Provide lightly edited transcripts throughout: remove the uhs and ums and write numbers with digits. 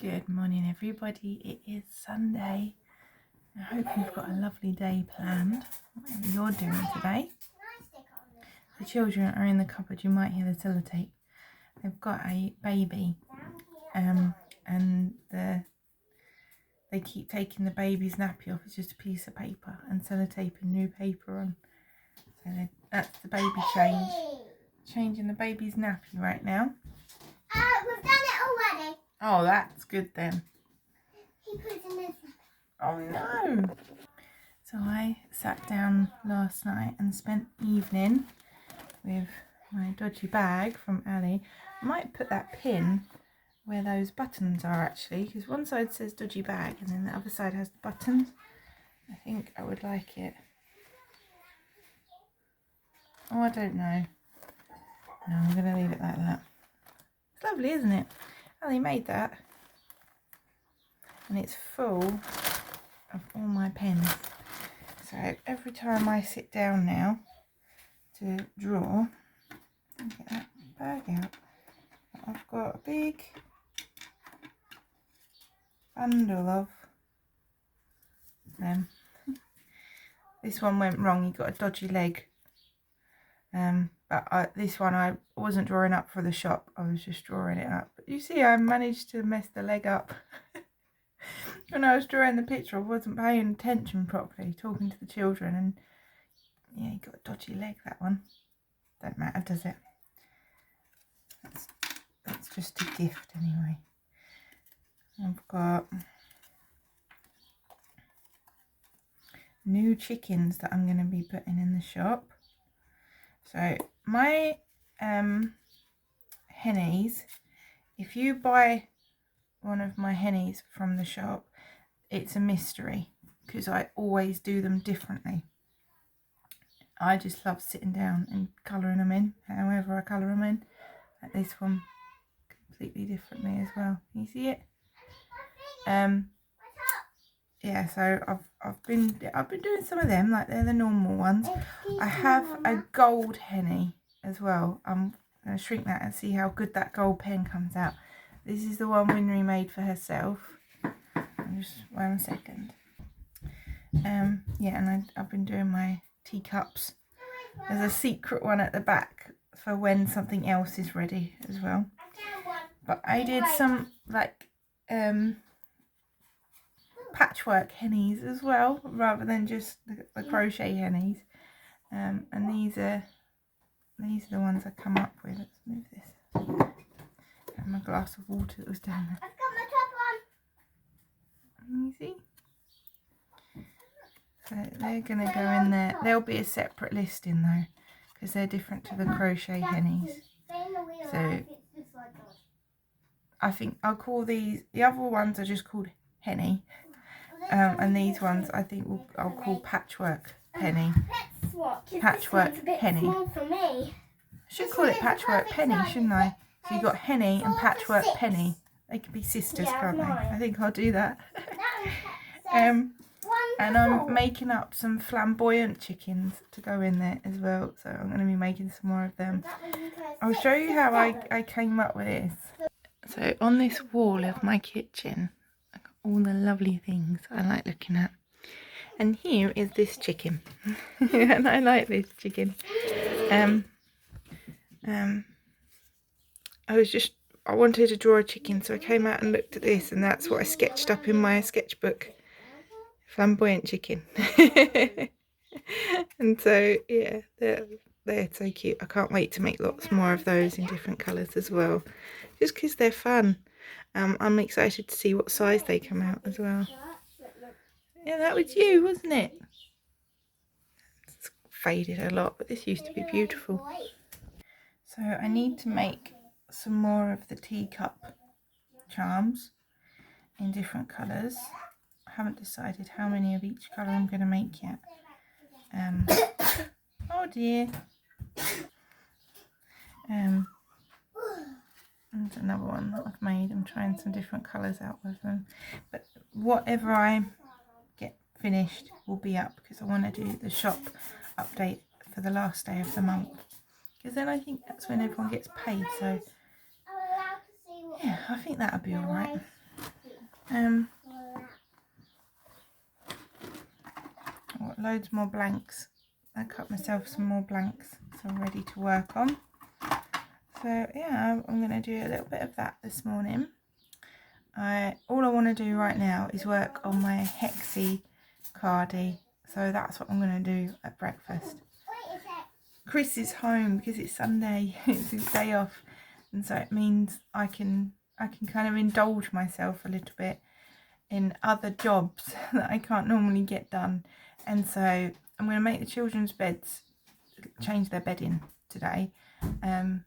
Good morning everybody, it is Sunday. I hope you've got a lovely day planned, whatever you're doing today. The children are in the cupboard, you might hear the sellotape. They've got a baby and they keep taking the baby's nappy off. It's just a piece of paper and sellotaping new paper on. So that's the baby changing the baby's nappy right now. We've done it already. Oh, that's good then. He put it in this. Oh no! So I sat down last night and spent the evening with my dodgy bag from Ali. I might put that pin where those buttons are actually, because one side says dodgy bag and then the other side has the buttons. I think I would like it. Oh, I don't know. No, I'm going to leave it like that. It's lovely, isn't it? Ali made that. And it's full of all my pens. So every time I sit down now to draw, get that bag out, I've got a big bundle of them. This one went wrong, he got a dodgy leg. But this one I wasn't drawing up for the shop, I was just drawing it up. But you see, I managed to mess the leg up. When I was drawing the picture, I wasn't paying attention properly, talking to the children, and yeah, he got a dodgy leg, that one. Don't matter, does it? That's just a gift anyway. I've got new chickens that I'm going to be putting in the shop. So my hennies, if you buy one of my hennies from the shop, it's a mystery because I always do them differently. I just love sitting down and colouring them in however I colour them in. Like this one, completely differently as well. Can you see it? Yeah, so I've been doing some of them, like they're the normal ones. I have a gold henny as well. I'm going to shrink that and see how good that gold pen comes out. This is the one Winry made for herself. Just 1 second. Yeah, and I've been doing my teacups. There's a secret one at the back for when something else is ready as well. But I did some like patchwork hennies as well, rather than just the crochet hennies. And these are the ones I come up with. Let's move this. And my glass of water that was down there. I've got my top on. You see? So they're going to go in there. There'll be a separate listing though, because they're different to the crochet hennies. So I think I'll call these, the other ones are just called henny. And these ones I think I'll call patchwork penny. Patchwork penny. I should call it patchwork penny, shouldn't I? So you've got henny and patchwork penny. They could be sisters, can't they? I think I'll do that. And I'm making up some flamboyant chickens to go in there as well. So I'm going to be making some more of them. I'll show you how I came up with this. So on this wall of my kitchen, I've got all the lovely things I like looking at. And here is this chicken. And I like this chicken. I wanted to draw a chicken, so I came out and looked at this, and that's what I sketched up in my sketchbook. Flamboyant chicken. And so yeah, they're so cute. I can't wait to make lots more of those in different colours as well, just because they're fun. I'm excited to see what size they come out as well. Yeah, that was you, wasn't it? It's faded a lot, but this used to be beautiful. So I need to make some more of the teacup charms in different colours. I haven't decided how many of each colour I'm going to make yet. Oh dear. And another one that I've made. I'm trying some different colours out with them. But whatever I get finished will be up, because I want to do the shop update for the last day of the month. Because then I think that's when everyone gets paid. So yeah, I think that'll be alright. Got loads more blanks. I cut myself some more blanks, so I'm ready to work on. So yeah, I'm going to do a little bit of that this morning. All I want to do right now is work on my Hexie cardie. So that's what I'm going to do at breakfast. Chris is home because it's Sunday. It's his day off, and so it means I can kind of indulge myself a little bit in other jobs that I can't normally get done. And so I'm going to make the children's beds, change their bedding today. And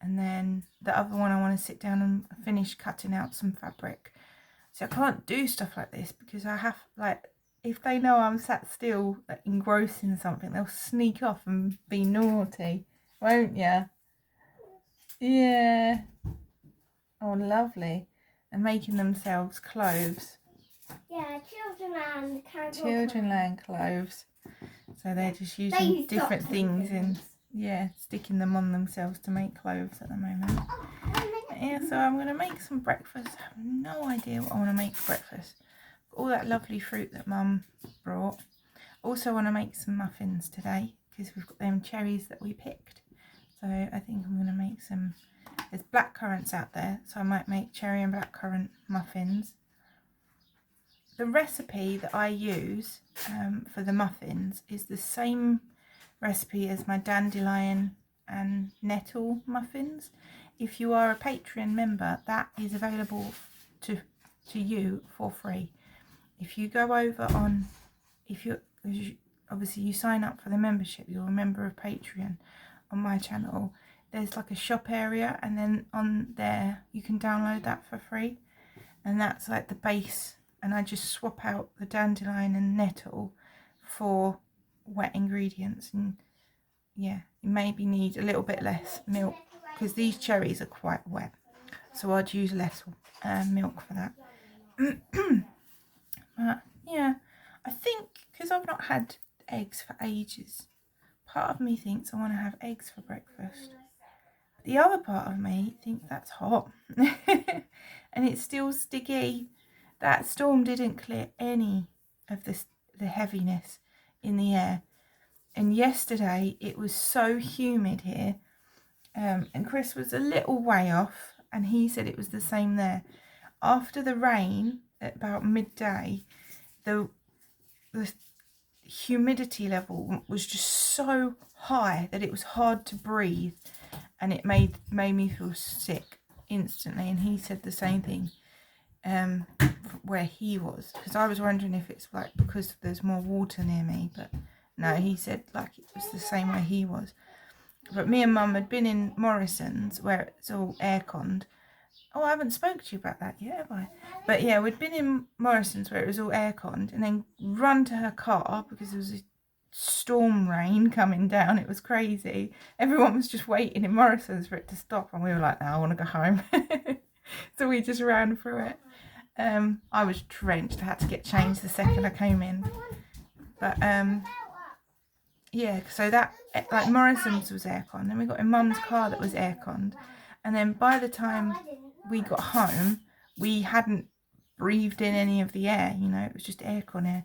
then the other one, I want to sit down and finish cutting out some fabric. So I can't do stuff like this because I have, like, if they know I'm sat still, like, engrossed in something, they'll sneak off and be naughty, won't ya? Yeah. Oh, lovely. And making themselves clothes. Yeah, Childrenland clothes. So they're just using different things and sticking them on themselves to make clothes at the moment. Yeah, so I'm going to make some breakfast. I have no idea what I want to make for breakfast. All that lovely fruit that Mum brought. Also want to make some muffins today because we've got them cherries that we picked. So I think I'm going to make some. There's blackcurrants out there, so I might make cherry and blackcurrant muffins. The recipe that I use for the muffins is the same recipe as my dandelion and nettle muffins. If you are a Patreon member, that is available to you for free. If you go over on, obviously you sign up for the membership, you're a member of Patreon on my channel, there's like a shop area, and then on there you can download that for free, and that's like the base. And I just swap out the dandelion and nettle for wet ingredients, and yeah, you maybe need a little bit less milk because these cherries are quite wet, so I'd use less milk for that. But yeah, I think because I've not had eggs for ages, part of me thinks I want to have eggs for breakfast. The other part of me thinks that's hot and it's still sticky. That storm didn't clear any of the heaviness in the air. And yesterday it was so humid here. And Chris was a little way off and he said it was the same there. After the rain at about midday, the humidity level was just so high that it was hard to breathe. And it made me feel sick instantly. And he said the same thing. Where he was, because I was wondering if it's like because there's more water near me, but no, he said like it was the same where he was. But me and Mum had been in Morrison's where it's all air-conned. Oh, I haven't spoken to you about that yet, have I? But yeah, we'd been in Morrison's where it was all air-conned, and then run to her car because there was a storm rain coming down. It was crazy. Everyone was just waiting in Morrison's for it to stop, and we were like, no, I want to go home. So we just ran through it. I was drenched. I had to get changed the second I came in. But yeah, so that, like, Morrison's was aircon. Then we got in Mum's car that was airconned. And then by the time we got home, we hadn't breathed in any of the air, you know, it was just aircon air,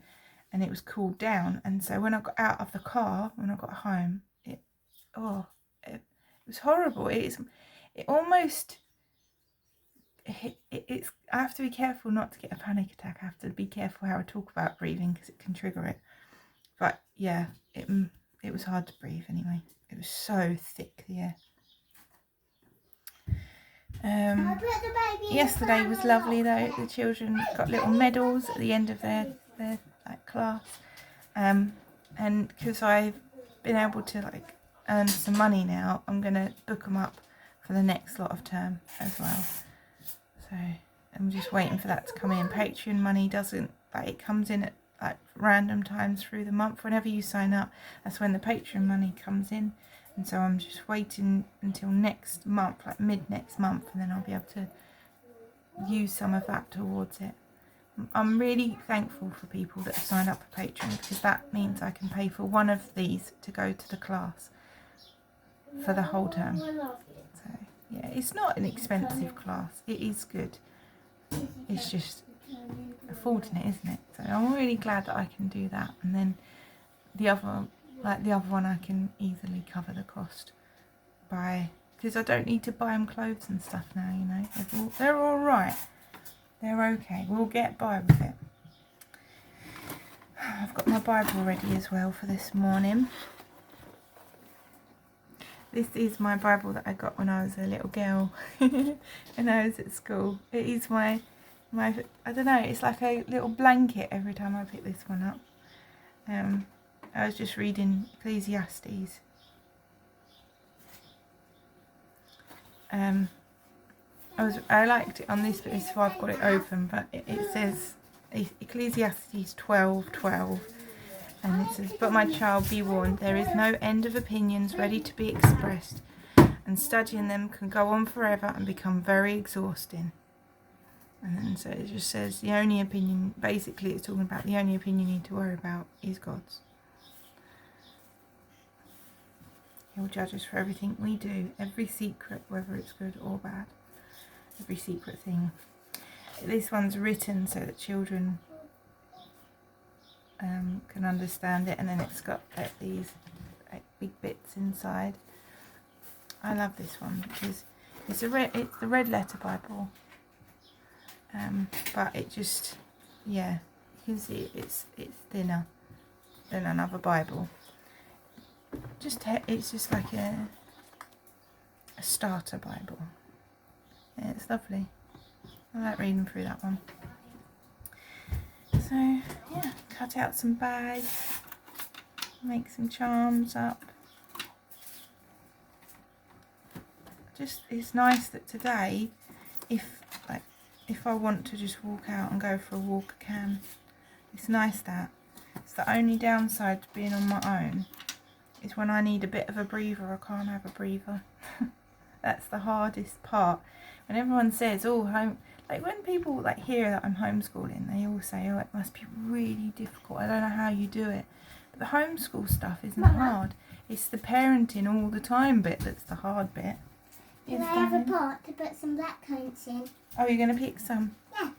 and it was cooled down. And so when I got out of the car, when I got home, it was horrible. It's I have to be careful not to get a panic attack. I have to be careful how I talk about breathing because it can trigger it. But yeah, it was hard to breathe anyway. It was so thick, the air. Yesterday was lovely though. The children got little medals at the end of their like class, and because I've been able to like earn some money now, I'm gonna book them up for the next lot of term as well. So I'm just waiting for that to come in. Patreon money doesn't, like, it comes in at like random times through the month. Whenever you sign up, that's when the Patreon money comes in. And so I'm just waiting until next month, like mid next month, and then I'll be able to use some of that towards it. I'm really thankful for people that have signed up for Patreon, because that means I can pay for one of these to go to the class for the whole term. So yeah, it's not an expensive class. It is good. it's just affording it, isn't it? So I'm really glad that I can do that. And then the other one, I can easily cover the cost by, because I don't need to buy them clothes and stuff now, you know. They're all right. They're okay. We'll get by with it. I've got my Bible ready as well for this morning. This is my Bible that I got when I was a little girl and I was at school. It is my I don't know, it's like a little blanket every time I pick this one up. I was just reading Ecclesiastes. I liked it on this bit, so I've got it open, but it says Ecclesiastes 12:12. And it says, "But my child, be warned, there is no end of opinions ready to be expressed, and studying them can go on forever and become very exhausting." And then so it just says the only opinion, basically it's talking about the only opinion you need to worry about is God's. He'll judge us for everything we do, every secret, whether it's good or bad, every secret thing. This one's written so that children can understand it, and then it's got these big bits inside. I love this one because it's the red letter Bible, but it just, yeah, you can see it's thinner than another Bible. It's just like a starter Bible. Yeah, it's lovely. I like reading through that one. So yeah, cut out some bags, make some charms up. Just, it's nice that today, if I want to just walk out and go for a walk, I can. It's nice that. It's the only downside to being on my own is when I need a bit of a breather, I can't have a breather. That's the hardest part. When everyone says, oh, home, like when people like hear that I'm homeschooling, they all say, oh, it must be really difficult. I don't know how you do it. But the homeschool stuff isn't hard. It's the parenting all the time bit that's the hard bit. Can I have a pot to put some black coats in? Oh, you're going to pick some? Yeah.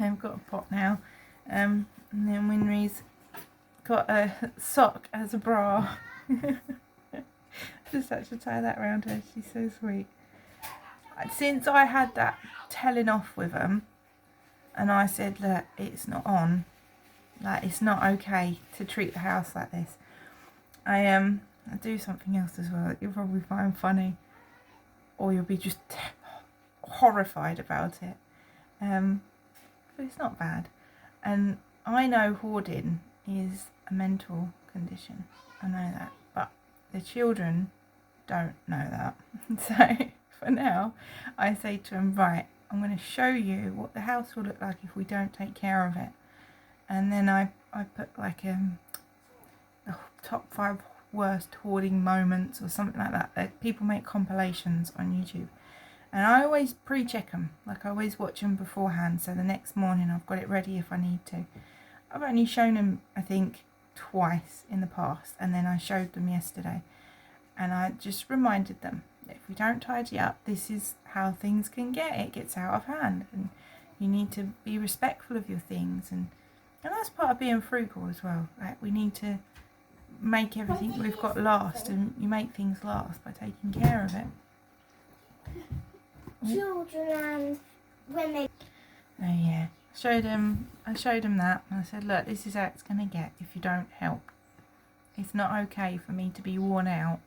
I've got a pot now. And then Winry's got a sock as a bra. Just had to tie that around her. She's so sweet. Since I had that telling off with them, and I said, look, it's not on. Like, it's not okay to treat the house like this. I do something else as well that you'll probably find funny, or you'll be just horrified about it. But it's not bad. And I know hoarding is a mental condition. I know that. But the children don't know that. So for now, I say to them, right, I'm going to show you what the house will look like if we don't take care of it. And then I put like the top 5 worst hoarding moments or something like that. People make compilations on YouTube. And I always pre-check them. Like, I always watch them beforehand, so the next morning I've got it ready if I need to. I've only shown them, I think, twice in the past, and then I showed them yesterday. And I just reminded them, if we don't tidy up, this is how things can get. It gets out of hand, and you need to be respectful of your things. And that's part of being frugal as well. Like, we need to make everything we've got last, and you make things last by taking care of it. Children, and when they... Oh yeah, I showed him that, and I said, look, this is how it's going to get if you don't help. It's not okay for me to be worn out,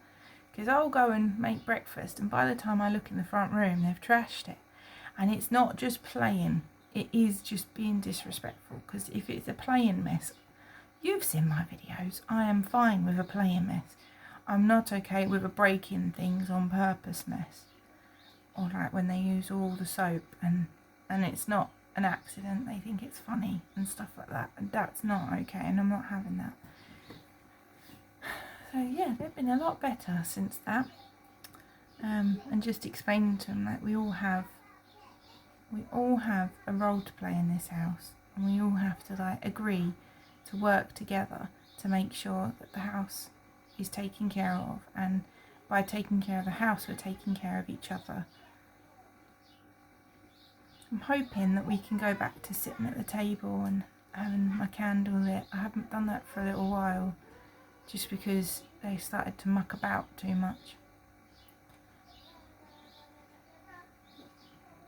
because I'll go and make breakfast, and by the time I look in the front room, they've trashed it. And it's not just playing, it is just being disrespectful, because if it's a playing mess, you've seen my videos, I am fine with a playing mess. I'm not okay with a breaking things on purpose mess. Or like when they use all the soap and it's not an accident, they think it's funny and stuff like that, and that's not okay, and I'm not having that. So yeah, they've been a lot better since that. And just explaining to them that we all have a role to play in this house, and we all have to like agree to work together to make sure that the house is taken care of, and by taking care of the house, we're taking care of each other. I'm hoping that we can go back to sitting at the table and having my candle lit. I haven't done that for a little while, just because they started to muck about too much.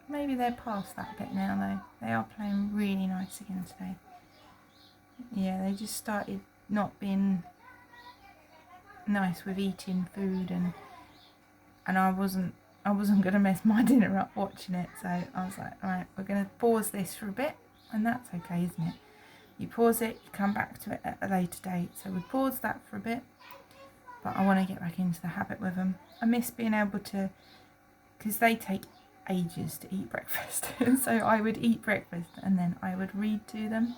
Maybe they're past that bit now though. They are playing really nice again today. Yeah, they just started not being nice with eating food, and I wasn't going to mess my dinner up watching it, so I was like, alright, we're going to pause this for a bit, and that's okay, isn't it? You pause it, you come back to it at a later date. So we paused that for a bit, but I want to get back into the habit with them. I miss being able to, because they take ages to eat breakfast, so I would eat breakfast and then I would read to them.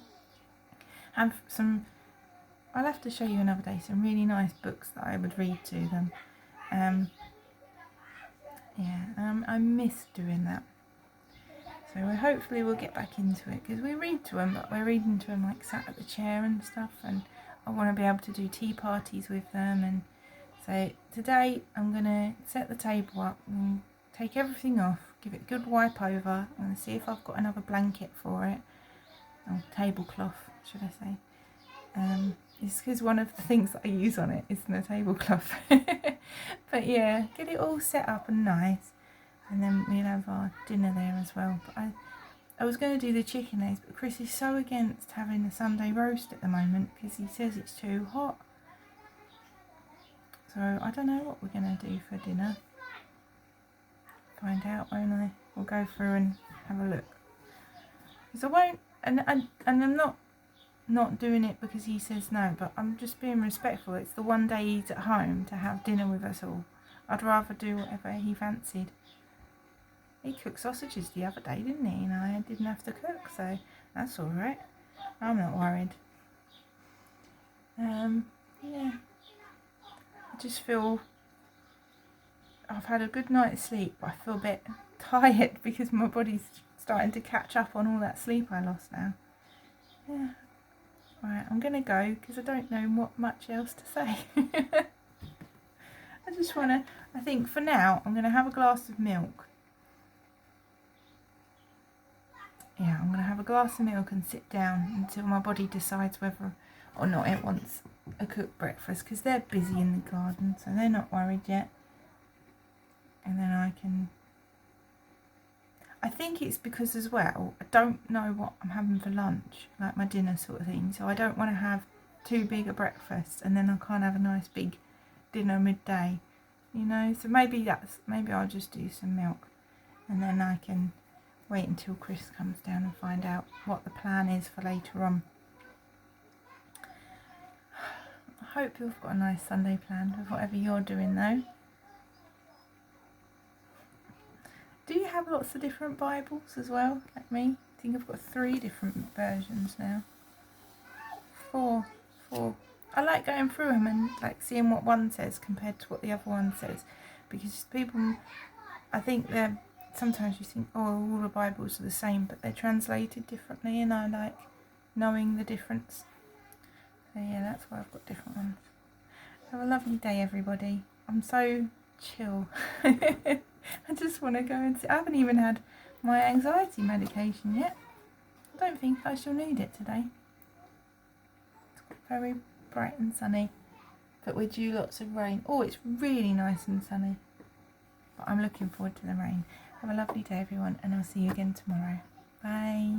Have some, I'll have to show you another day, some really nice books that I would read to them. I miss doing that. So hopefully we'll get back into it, because we read to them, but we're reading to them like sat at the chair and stuff, and I want to be able to do tea parties with them. And so today I'm going to set the table up and take everything off, give it a good wipe over, and see if I've got another blanket for it, or tablecloth should I say. It's because one of the things that I use on it is the tablecloth. But yeah, get it all set up and nice, and then we'll have our dinner there as well. But I was going to do the chicken eggs, but Chris is so against having a Sunday roast at the moment because he says it's too hot. So I don't know what we're going to do for dinner. Find out, won't I? We'll go through and have a look. Because I won't, and I'm not doing it because he says no, but I'm just being respectful. It's the one day he's at home to have dinner with us all. I'd rather do whatever he fancied. He cooked sausages the other day, didn't he? And I didn't have to cook, so that's all right. I'm not worried. Yeah. I just feel I've had a good night's sleep, but I feel a bit tired because my body's starting to catch up on all that sleep I lost now. Yeah. Right, I'm going to go because I don't know what much else to say. I just want to, I think for now, I'm going to have a glass of milk. Yeah, I'm going to have a glass of milk and sit down until my body decides whether or not it wants a cooked breakfast, because they're busy in the garden, so they're not worried yet. And then I think it's because as well, I don't know what I'm having for lunch, like my dinner sort of thing, so I don't want to have too big a breakfast and then I can't have a nice big dinner midday, you know. So maybe I'll just do some milk, and then I can wait until Chris comes down and find out what the plan is for later on. I hope you've got a nice Sunday planned with whatever you're doing though. Do you have lots of different Bibles as well, like me? I think I've got 3 different versions now. 4. I like going through them and like seeing what one says compared to what the other one says, because people, I think they're, sometimes you think, oh, all the Bibles are the same, but they're translated differently, and I like knowing the difference. So yeah, that's why I've got different ones. Have a lovely day, everybody. I'm so chill. I just want to go and sit. I haven't even had my anxiety medication yet. I don't think I shall need it today. It's very bright and sunny, but we're due lots of rain. Oh, it's really nice and sunny, but I'm looking forward to the rain. Have a lovely day, everyone, and I'll see you again tomorrow. Bye.